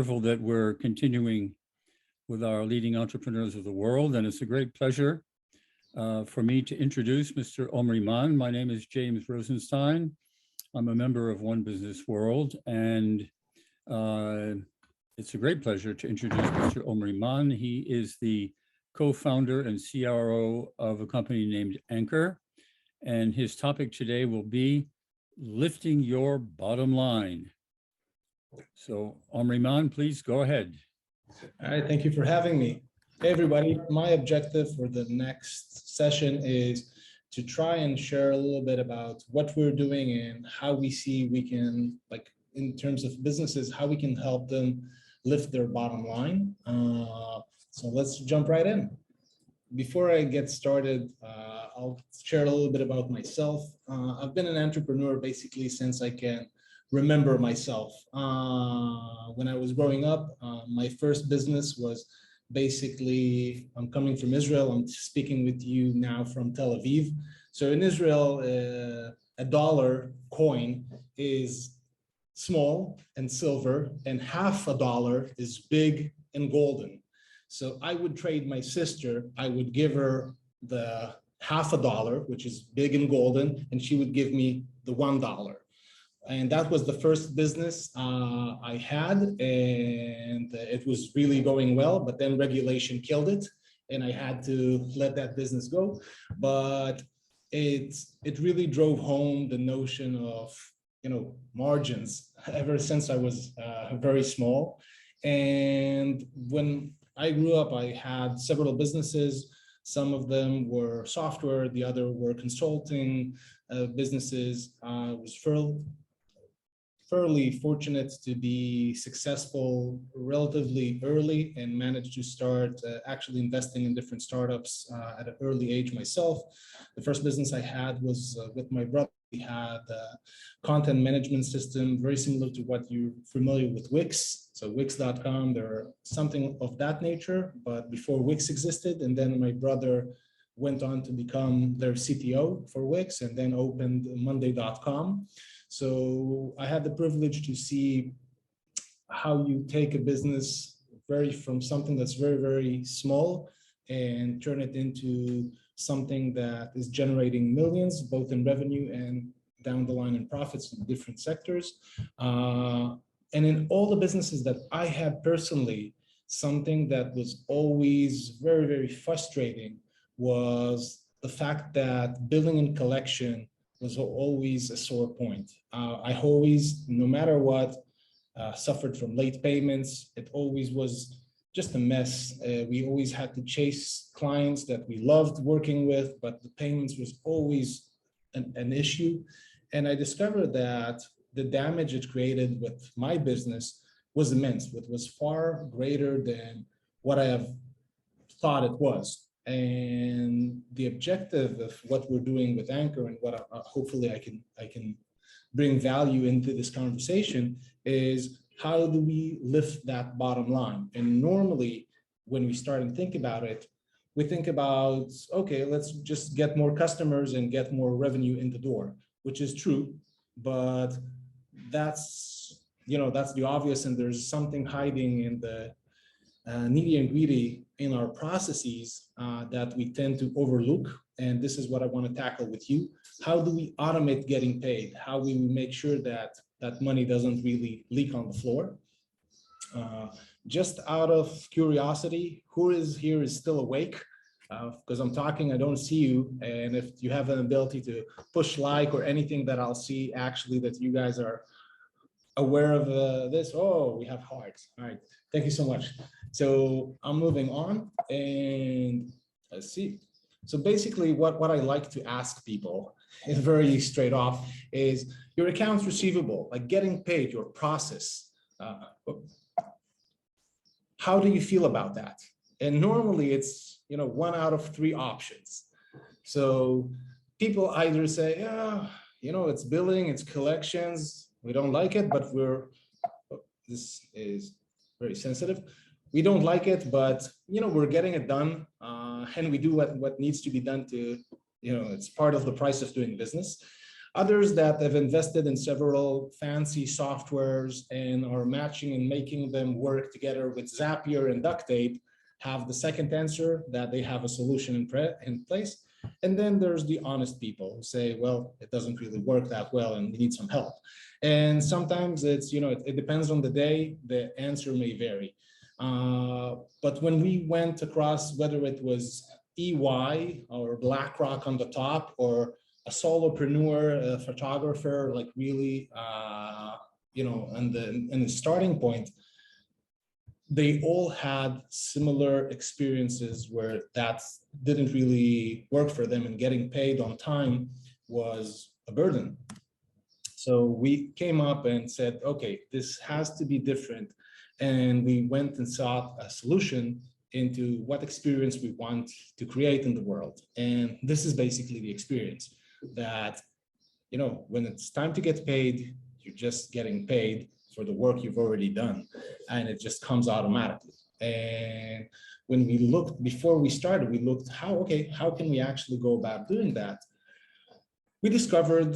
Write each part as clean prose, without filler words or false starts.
wonderful that we're continuing with our leading entrepreneurs of the world, and it's a great pleasure for me to introduce Mr. Omry Man. My name is James Rosenstein. I'm a member of One Business World, and it's a great pleasure to introduce Mr. Omry Man. He is the co-founder and CRO of a company named Anchor, and his topic today will be lifting your bottom line. So Omry Man, please go ahead. All right, thank you for having me. Hey everybody, my objective for the next session is to try and share a little bit about what we're doing and how we see we can, like in terms of businesses, how we can help them lift their bottom line. So let's jump right in. Before I get started, I'll share a little bit about myself. I've been an entrepreneur basically since I can remember myself. When I was growing up, my first business was basically, I'm coming from Israel, I'm speaking with you now from Tel Aviv. So in Israel, a dollar coin is small and silver, and half a dollar is big and golden. So I would trade my sister, I would give her the half a dollar, which is big and golden, and she would give me the $1. And that was the first business I had, and it was really going well, but then regulation killed it, and I had to let that business go. But it really drove home the notion of, you know, margins ever since I was very small. And when I grew up, I had several businesses. Some of them were software, the other were consulting businesses. I was fairly fortunate to be successful relatively early and managed to start actually investing in different startups at an early age myself. The first business I had was with my brother. We had a content management system very similar to what you're familiar with Wix. So Wix.com, they're something of that nature, but before Wix existed. And then my brother went on to become their CTO for Wix and then opened Monday.com. So I had the privilege to see how you take a business from something that's very, very small and turn it into something that is generating millions, both in revenue and down the line in profits in different sectors. And in all the businesses that I had personally, something that was always very, very frustrating was the fact that billing and collection was always a sore point. I always, no matter what, suffered from late payments. It always was just a mess. We always had to chase clients that we loved working with, but the payments was always an issue. And I discovered that the damage it created with my business was immense. It was far greater than what I have thought it was. And the objective of what we're doing with Anchor and what hopefully I can bring value into this conversation is how do we lift that bottom line? And normally when we start and think about it, we think about, okay, let's just get more customers and get more revenue in the door, which is true, but that's the obvious, and there's something hiding in the nitty and gritty in our processes that we tend to overlook. And this is what I want to tackle with you. How do we automate getting paid? How do we make sure that that money doesn't really leak on the floor? Just out of curiosity, who is here is still awake? Because I'm talking, I don't see you. And if you have an ability to push like or anything that I'll see actually that you guys are aware of this. Oh, we have hearts. All right, thank you so much. So I'm moving on and let's see. So basically what I like to ask people is very straight off is your accounts receivable, like getting paid, your process. How do you feel about that? And normally it's, 1 out of 3 options. So people either say, yeah, it's billing, it's collections. We don't like it, but this is very sensitive. We don't like it, but we're getting it done, and we do what needs to be done to, it's part of the price of doing business. Others that have invested in several fancy softwares and are matching and making them work together with Zapier and duct tape have the second answer, that they have a solution in place. And then there's the honest people who say, well, it doesn't really work that well and we need some help. And sometimes it's, it depends on the day, the answer may vary. But when we went across, whether it was EY or BlackRock on the top, or a solopreneur, a photographer, like really, and the starting point, they all had similar experiences where that didn't really work for them, and getting paid on time was a burden. So we came up and said, okay, this has to be different. And we went and sought a solution into what experience we want to create in the world. And this is basically the experience that, when it's time to get paid, you're just getting paid for the work you've already done, and it just comes automatically. And when we looked, before we started, we looked how can we actually go about doing that? We discovered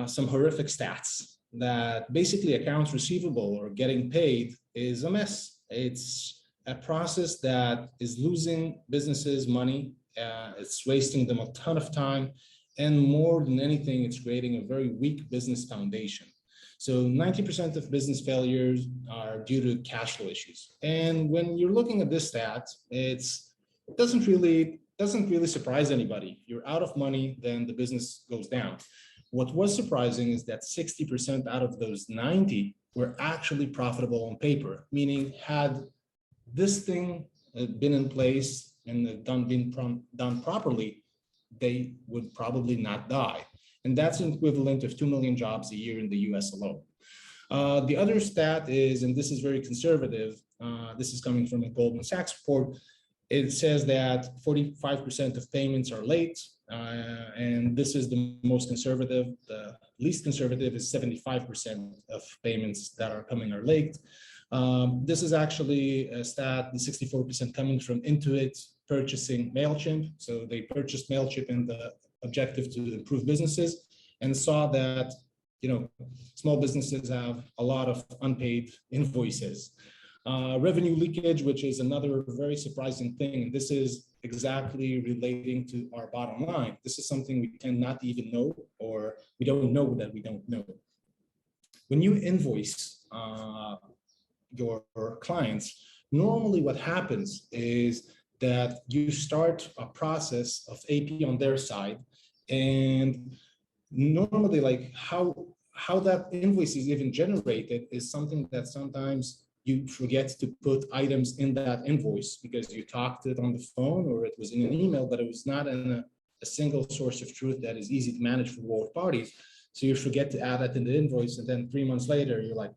some horrific stats that basically accounts receivable or getting paid is a mess. It's a process that is losing businesses money. It's wasting them a ton of time. And more than anything, it's creating a very weak business foundation. So 90% of business failures are due to cash flow issues. And when you're looking at this stat, it doesn't really surprise anybody. You're out of money, then the business goes down. What was surprising is that 60% out of those 90 were actually profitable on paper, meaning had this thing been in place and been done properly, they would probably not die. And that's an equivalent of 2 million jobs a year in the US alone. The other stat is, and this is very conservative, this is coming from a Goldman Sachs report, it says that 45% of payments are late, and this is the most conservative. The least conservative is 75% of payments that are coming are late. This is actually a stat, the 64% coming from Intuit purchasing MailChimp. So they purchased MailChimp in the objective to improve businesses, and saw that small businesses have a lot of unpaid invoices. Revenue leakage, which is another very surprising thing. And this is exactly relating to our bottom line. This is something we tend not even know, or we don't know that we don't know. When you invoice your clients, normally what happens is that you start a process of AP on their side, and normally like how that invoice is even generated is something that sometimes you forget to put items in that invoice because you talked it on the phone or it was in an email, but it was not in a single source of truth that is easy to manage for both parties. So you forget to add that in the invoice, and then 3 months later, you're like,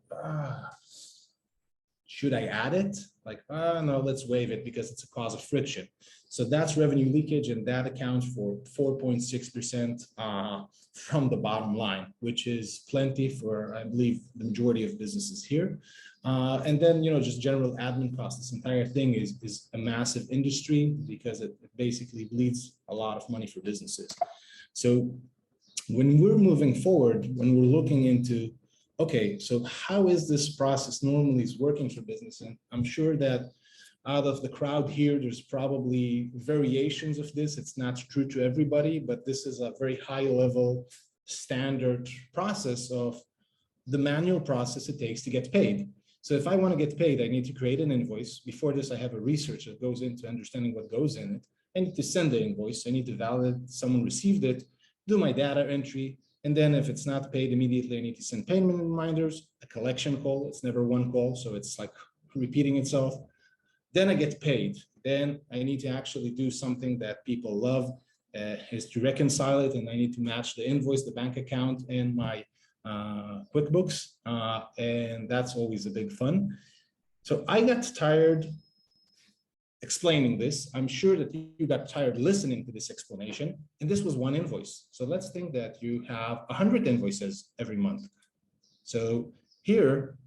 should I add it? Like, no, let's waive it because it's a cause of friction. So that's revenue leakage, and that accounts for 4.6% from the bottom line, which is plenty for, I believe, the majority of businesses here. And then, just general admin costs. This entire thing is a massive industry because it basically bleeds a lot of money for businesses. So when we're moving forward, when we're looking into, okay, so how is this process normally is working for business? And I'm sure that out of the crowd here, there's probably variations of this. It's not true to everybody, but this is a very high level standard process of the manual process it takes to get paid. So if I want to get paid, I need to create an invoice. Before this, I have a research that goes into understanding what goes in it. I need to send the invoice. I need to validate someone received it, do my data entry. And then if it's not paid immediately, I need to send payment reminders, a collection call. It's never one call, so it's like repeating itself. Then I get paid. Then I need to actually do something that people love, is to reconcile it. And I need to match the invoice, the bank account, and my QuickBooks. And that's always a big fun. So I got tired explaining this. I'm sure that you got tired listening to this explanation. And this was one invoice. So let's think that you have 100 invoices every month. So here,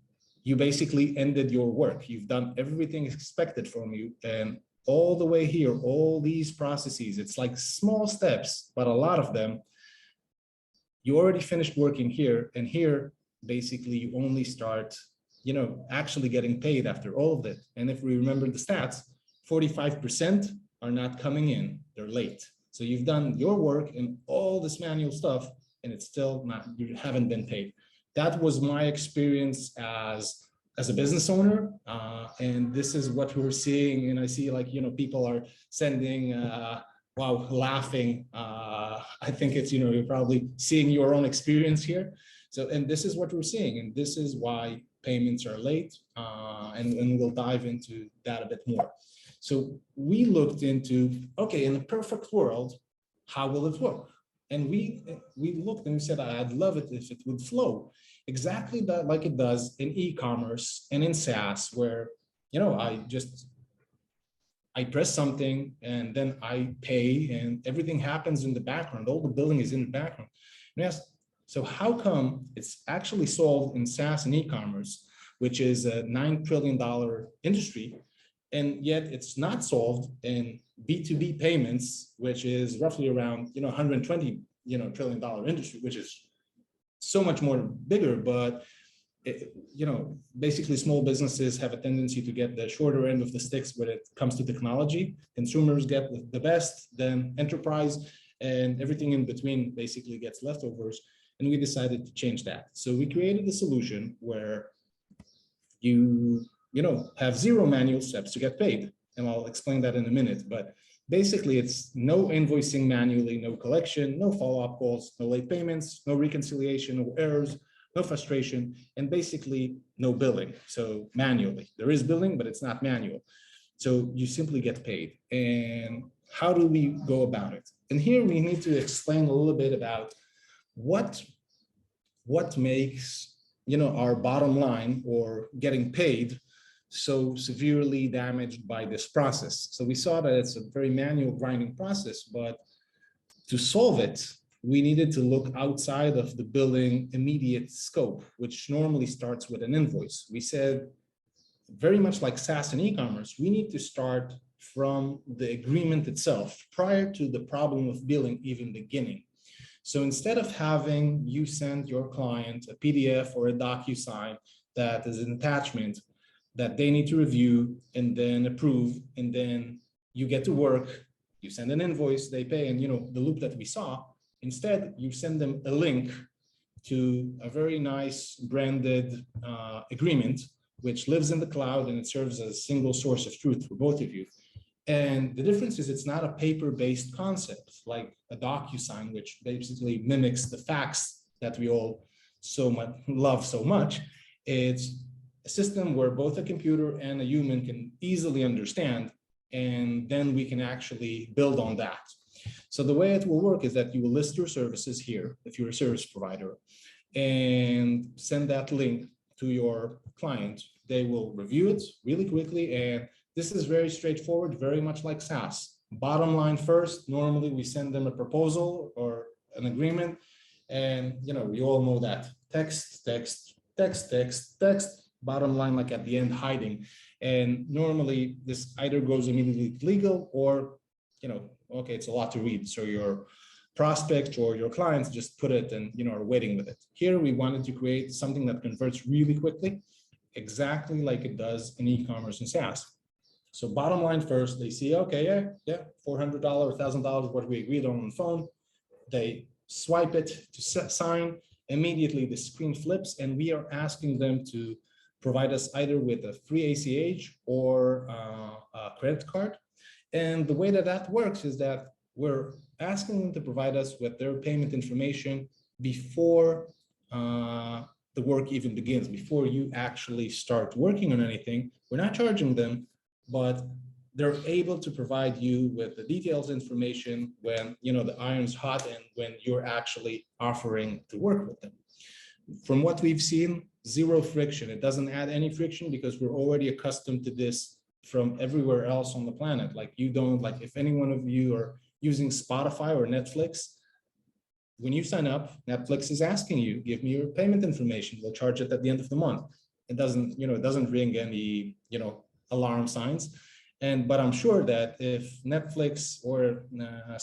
you basically ended your work. You've done everything expected from you. And all the way here, all these processes, it's like small steps, but a lot of them, you already finished working here, and here, basically, you only start, actually getting paid after all of it. And if we remember the stats, 45% are not coming in, they're late. So you've done your work and all this manual stuff, and it's still not, you haven't been paid. That was my experience as a business owner. And this is what we're seeing. And I see people are sending, wow, laughing. I think it's, you're probably seeing your own experience here. So, and this is what we're seeing. And this is why payments are late. And we'll dive into that a bit more. So we looked into, okay, in a perfect world, how will it work? And we looked and we said, I'd love it if it would flow exactly that, like it does in e-commerce and in SaaS, where, I press something and then I pay and everything happens in the background. All the billing is in the background. And yes, so how come it's actually solved in SaaS and e-commerce, which is a $9 trillion industry, and yet it's not solved in B2B payments, which is roughly around, $120 trillion industry, which is so much more bigger, but basically small businesses have a tendency to get the shorter end of the sticks when it comes to technology. Consumers get the best, then enterprise, and everything in between basically gets leftovers. And we decided to change that. So we created a solution where you have zero manual steps to get paid. And I'll explain that in a minute, but basically it's no invoicing manually, no collection, no follow-up calls, no late payments, no reconciliation, no errors, no frustration, and basically no billing. So manually, there is billing, but it's not manual. So you simply get paid. And how do we go about it? And here we need to explain a little bit about what makes, our bottom line or getting paid so severely damaged by this process. So we saw that it's a very manual grinding process, but to solve it, we needed to look outside of the billing immediate scope, which normally starts with an invoice. We said, very much like SaaS and e-commerce, we need to start from the agreement itself prior to the problem of billing even beginning. So instead of having you send your client a PDF or a DocuSign that is an attachment that they need to review and then approve, and then you get to work, you send an invoice, they pay, and the loop that we saw, instead you send them a link to a very nice branded agreement, which lives in the cloud and it serves as a single source of truth for both of you. And the difference is it's not a paper-based concept like a DocuSign, which basically mimics the fax that we all love so much. It's a system where both a computer and a human can easily understand, and then we can actually build on that. So the way it will work is that you will list your services here, if you're a service provider, and send that link to your client. They will review it really quickly, and this is very straightforward, very much like SaaS. Bottom line first, normally we send them a proposal or an agreement, and we all know that text, text, text, text, text, bottom line like at the end hiding. And normally this either goes immediately to legal or, okay, it's a lot to read. So your prospect or your clients just put it and, are waiting with it. Here we wanted to create something that converts really quickly, exactly like it does in e-commerce and SaaS. So bottom line first, they see, okay, yeah, $400, $1,000, what we agreed on the phone. They swipe it to sign. Immediately the screen flips, and we are asking them to provide us either with a free ACH or a credit card. And the way that works is that we're asking them to provide us with their payment information before the work even begins, before you actually start working on anything. We're not charging them, but they're able to provide you with the details information when the iron's hot and when you're actually offering to work with them. From what we've seen, zero friction. It doesn't add any friction because we're already accustomed to this from everywhere else on the planet. Like if any one of you are using Spotify or Netflix, when you sign up, Netflix is asking you, give me your payment information. We'll charge it at the end of the month. It doesn't ring any, alarm signs. But I'm sure that if Netflix or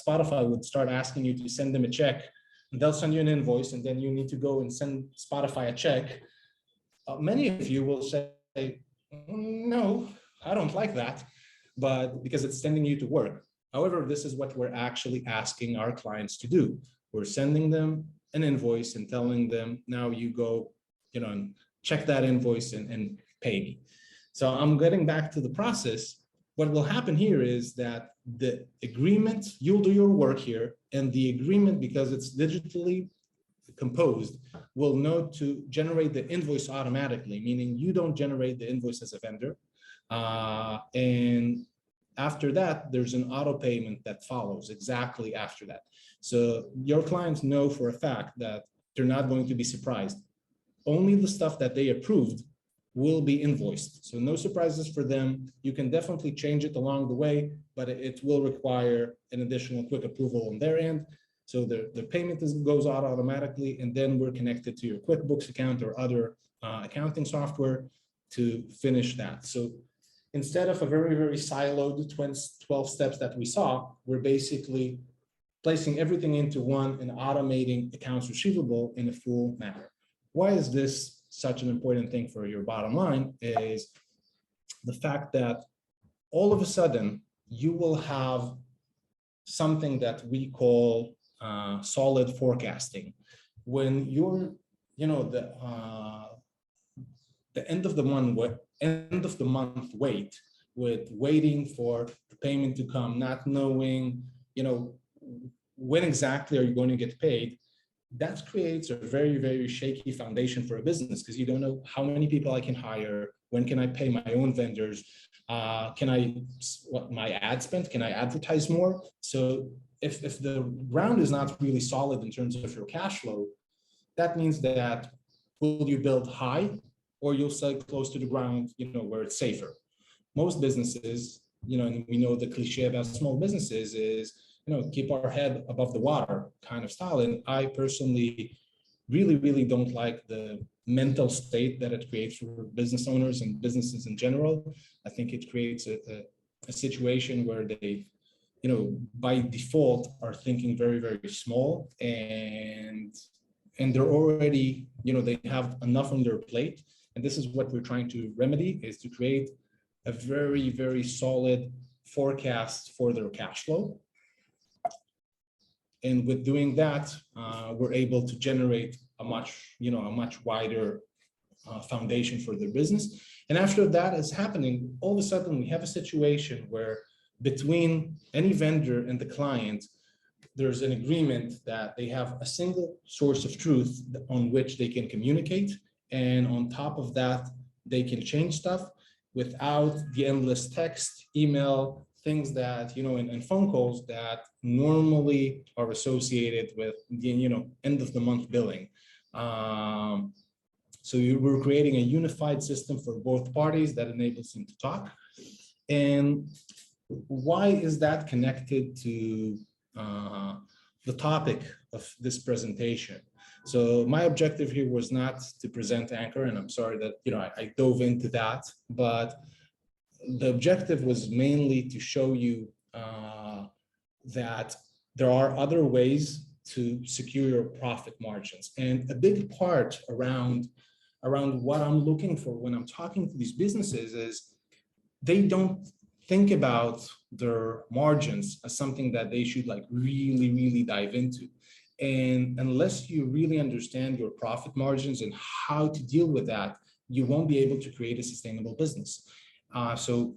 Spotify would start asking you to send them a check they'll send you an invoice, and then you need to go and send Spotify a check. Many of you will say, no, I don't like that, but because it's sending you to work. However, this is what we're actually asking our clients to do. We're sending them an invoice and telling them, now you go, and check that invoice and pay me. So I'm getting back to the process. What will happen here is that the agreement, you'll do your work here, and the agreement, because it's digitally composed, will know to generate the invoice automatically, meaning you don't generate the invoice as a vendor. And after that, there's an auto payment that follows exactly after that. So your clients know for a fact that they're not going to be surprised. Only the stuff that they approved will be invoiced. So no surprises for them. You can definitely change it along the way, but it will require an additional quick approval on their end. So the payment goes out automatically, and then we're connected to your QuickBooks account or other accounting software to finish that. So instead of a very, very siloed 12 steps that we saw, we're basically placing everything into one and automating accounts receivable in a full manner. Why is this such an important thing for your bottom line? Is the fact that all of a sudden you will have something that we call solid forecasting. When you're, the end of the month waiting for the payment to come, not knowing, when exactly are you going to get paid. That creates a very, very shaky foundation for a business, because you don't know how many people I can hire, when can I pay my own vendors, my ad spend, can I advertise more? So if the ground is not really solid in terms of your cash flow, that means that will you build high, or you'll sell close to the ground, where it's safer. Most businesses, and we know the cliche about small businesses is, keep our head above the water kind of style. And I personally really, really don't like the mental state that it creates for business owners and businesses in general. I think it creates a situation where they, by default are thinking very, very small, and they're already, they have enough on their plate. And this is what we're trying to remedy, is to create a very, very solid forecast for their cash flow. And with doing that, we're able to generate a much wider foundation for their business. And after that is happening, all of a sudden we have a situation where between any vendor and the client, there's an agreement that they have a single source of truth on which they can communicate. And on top of that, they can change stuff without the endless text, email, things that, and phone calls that normally are associated with the, end of the month billing. So we're creating a unified system for both parties that enables them to talk. And why is that connected to the topic of this presentation? So my objective here was not to present Anchor, and I'm sorry that, I dove into that, but the objective was mainly to show you that there are other ways to secure your profit margins. And a big part around what I'm looking for when I'm talking to these businesses is they don't think about their margins as something that they should really, really dive into. And unless you really understand your profit margins and how to deal with that, you won't be able to create a sustainable business. So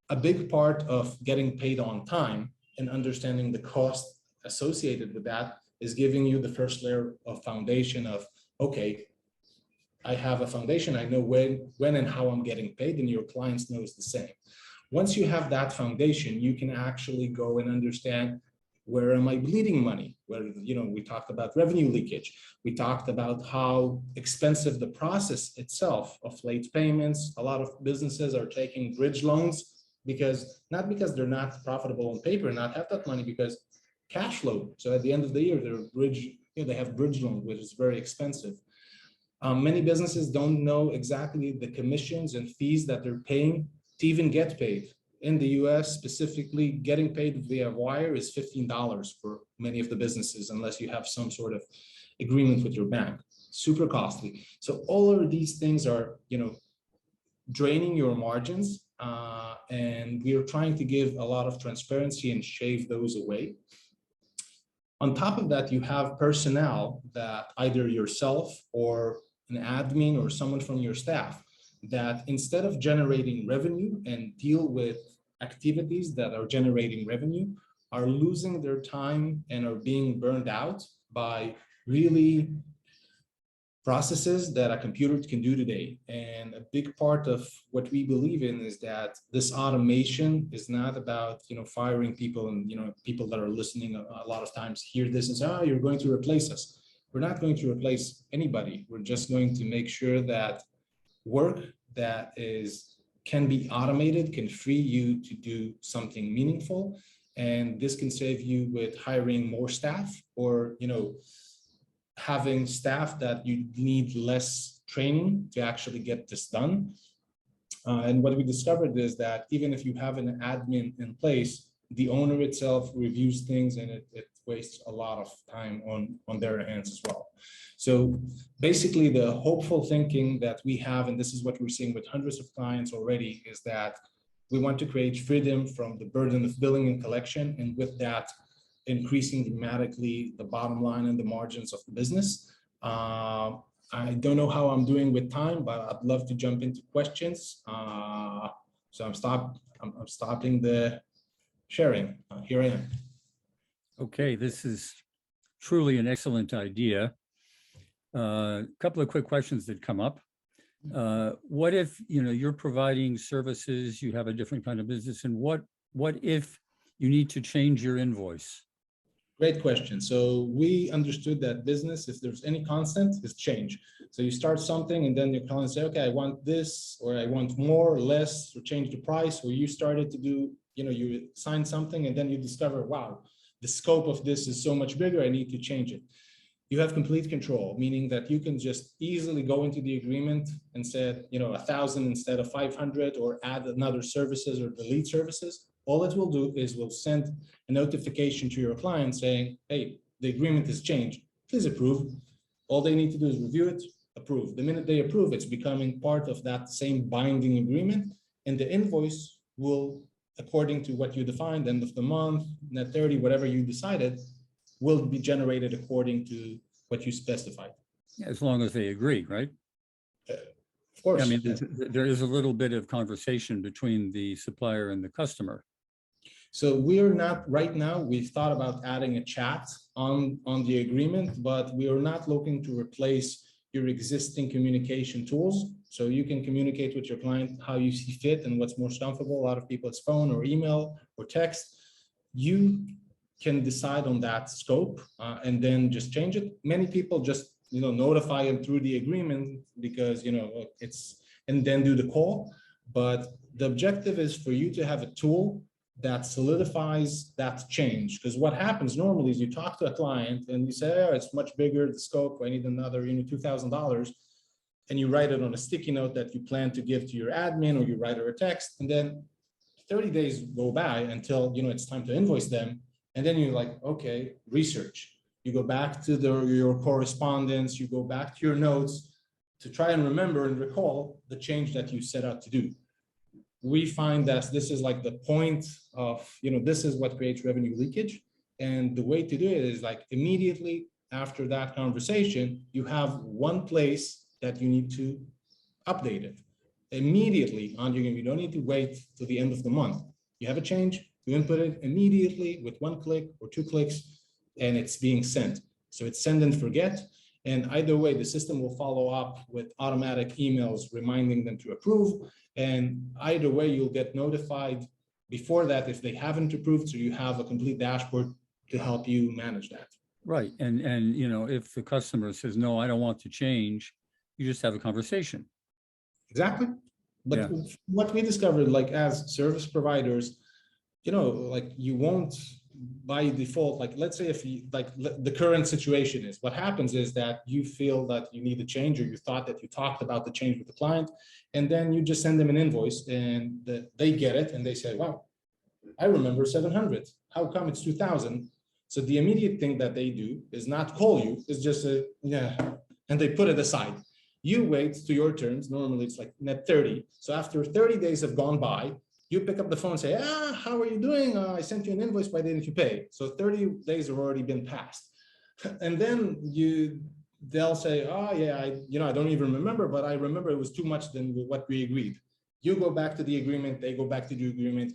a big part of getting paid on time and understanding the cost associated with that is giving you the first layer of foundation of, okay, I have a foundation, I know when and how I'm getting paid, and your clients knows the same. Once you have that foundation, you can actually go and understand, where am I bleeding money? Where, we talked about revenue leakage. We talked about how expensive the process itself of late payments. A lot of businesses are taking bridge loans not because they're not profitable on paper and not have that money, because cash flow. So at the end of the year, they have bridge loan, which is very expensive. Many businesses don't know exactly the commissions and fees that they're paying to even get paid. in the US specifically, getting paid via wire is $15 for many of the businesses, unless you have some sort of agreement with your bank. Super costly. So all of these things are, draining your margins. And we are trying to give a lot of transparency and shave those away. On top of that, you have personnel that either yourself or an admin or someone from your staff that instead of generating revenue and deal with activities that are generating revenue, are losing their time and are being burned out by really processes that a computer can do today. And a big part of what we believe in is that this automation is not about, firing people, and, people that are listening a lot of times hear this and say, oh, you're going to replace us. We're not going to replace anybody. We're just going to make sure that work that can be automated can free you to do something meaningful. And this can save you with hiring more staff, or, having staff that you need less training to actually get this done. And what we discovered is that even if you have an admin in place, the owner itself reviews things, and it wastes a lot of time on their hands as well. So basically, the hopeful thinking that we have, and this is what we're seeing with hundreds of clients already, is that we want to create freedom from the burden of billing and collection, and with that, increasing dramatically the bottom line and the margins of the business. I don't know how I'm doing with time, but I'd love to jump into questions. So I'm stopping the sharing. Here I am. Okay, this is truly an excellent idea. A couple of quick questions that come up. What if, you're providing services, you have a different kind of business, and what if you need to change your invoice? Great question. So we understood that business, if there's any constant, is change. So you start something and then your client say, okay, I want this, or I want more or less, or change the price. Or you started to do, you sign something and then you discover, wow, the scope of this is so much bigger, I need to change it. You have complete control, meaning that you can just easily go into the agreement and say, 1,000 instead of 500, or add another services or delete services. All it will do is will send a notification to your client saying, hey, the agreement has changed, please approve. All they need to do is review it, approve. The minute they approve, it's becoming part of that same binding agreement, and the invoice will, according to what you defined, end of the month, net 30, whatever you decided, will be generated according to what you specified. As long as they agree, right? Of course. I mean, there is a little bit of conversation between the supplier and the customer. So we are not, right now, we've thought about adding a chat on the agreement, but we are not looking to replace your existing communication tools. So you can communicate with your client how you see fit and what's most comfortable. A lot of people, it's phone or email or text. You can decide on that scope and then just change it. Many people just, notify them through the agreement because, and then do the call. But the objective is for you to have a tool that solidifies that change. Because what happens normally is you talk to a client and you say, oh, it's much bigger, the scope, I need another, $2,000. And you write it on a sticky note that you plan to give to your admin, or you write her a text. And then 30 days go by until, it's time to invoice them. And then you're like, okay, research. You go back to your correspondence, you go back to your notes to try and remember and recall the change that you set out to do. We find that this is like the point of, this is what creates revenue leakage. And the way to do it is like immediately after that conversation, you have one place that you need to update it. Immediately on your game, you don't need to wait till the end of the month. You have a change, you input it immediately with one click or 2 clicks, and it's being sent. So it's send and forget. And either way, the system will follow up with automatic emails reminding them to approve. And either way, you'll get notified before that if they haven't approved, so you have a complete dashboard to help you manage that. Right. And if the customer says, no, I don't want to change, you just have a conversation. Exactly. But what we discovered, like as service providers, like you won't by default, like let's say if you like the current situation is, what happens is that you feel that you need a change, or you thought that you talked about the change with the client, and then you just send them an invoice and they get it and they say, wow, I remember 700. How come it's 2000? So the immediate thing that they do is not call you, it's just a, yeah, and they put it aside. You wait to your terms. Normally it's like net 30. So after 30 days have gone by, you pick up the phone and say, how are you doing? I sent you an invoice, why didn't you pay? So 30 days have already been passed. And then they'll say, oh yeah, I don't even remember, but I remember it was too much than what we agreed. You go back to the agreement, they go back to the agreement,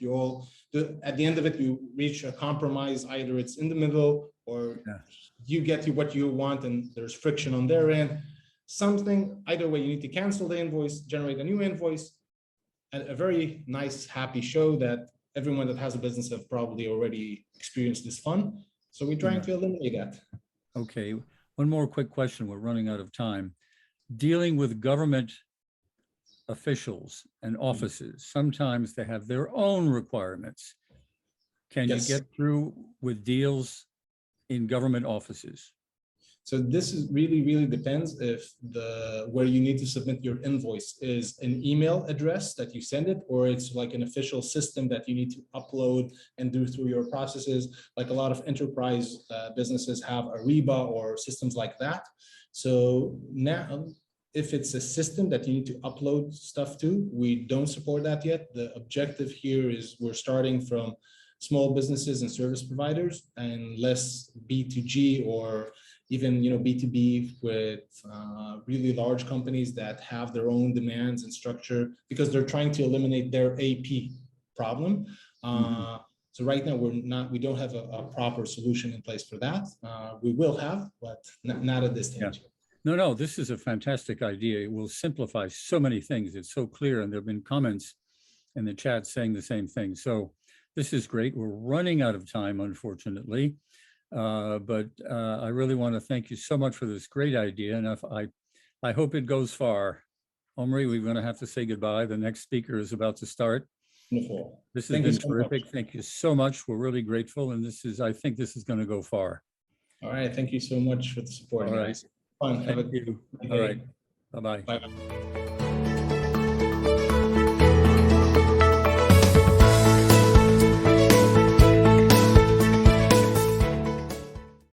at the end of it, you reach a compromise, either it's in the middle or you get what you want and there's friction on their end. Either way, you need to cancel the invoice, generate a new invoice. A very nice, happy show that everyone that has a business have probably already experienced this fun. So we're trying to eliminate that. Okay, one more quick question. We're running out of time. Dealing with government officials and offices, sometimes they have their own requirements. Can you get through with deals in government offices? So this is really depends if where you need to submit your invoice is an email address that you send it, or it's like an official system that you need to upload and do through your processes. Like a lot of enterprise businesses have Ariba or systems like that. So now, if it's a system that you need to upload stuff to, we don't support that yet. The objective here is we're starting from small businesses and service providers and less B2G or even B2B with really large companies that have their own demands and structure, because they're trying to eliminate their AP problem. So right now we don't have a proper solution in place for that. We will have, but not at this stage. No, this is a fantastic idea. It will simplify so many things. It's so clear, and there have been comments in the chat saying the same thing. So this is great. We're running out of time, unfortunately. But I really want to thank you so much for this great idea. And I hope it goes far. Omry, we're going to have to say goodbye. The next speaker is about to start. Wonderful. This has been terrific. Thank you so much. We're really grateful. And I think this is going to go far. All right. Thank you so much for the support, guys. Fun. Thank you. All right. Bye-bye. Bye-bye.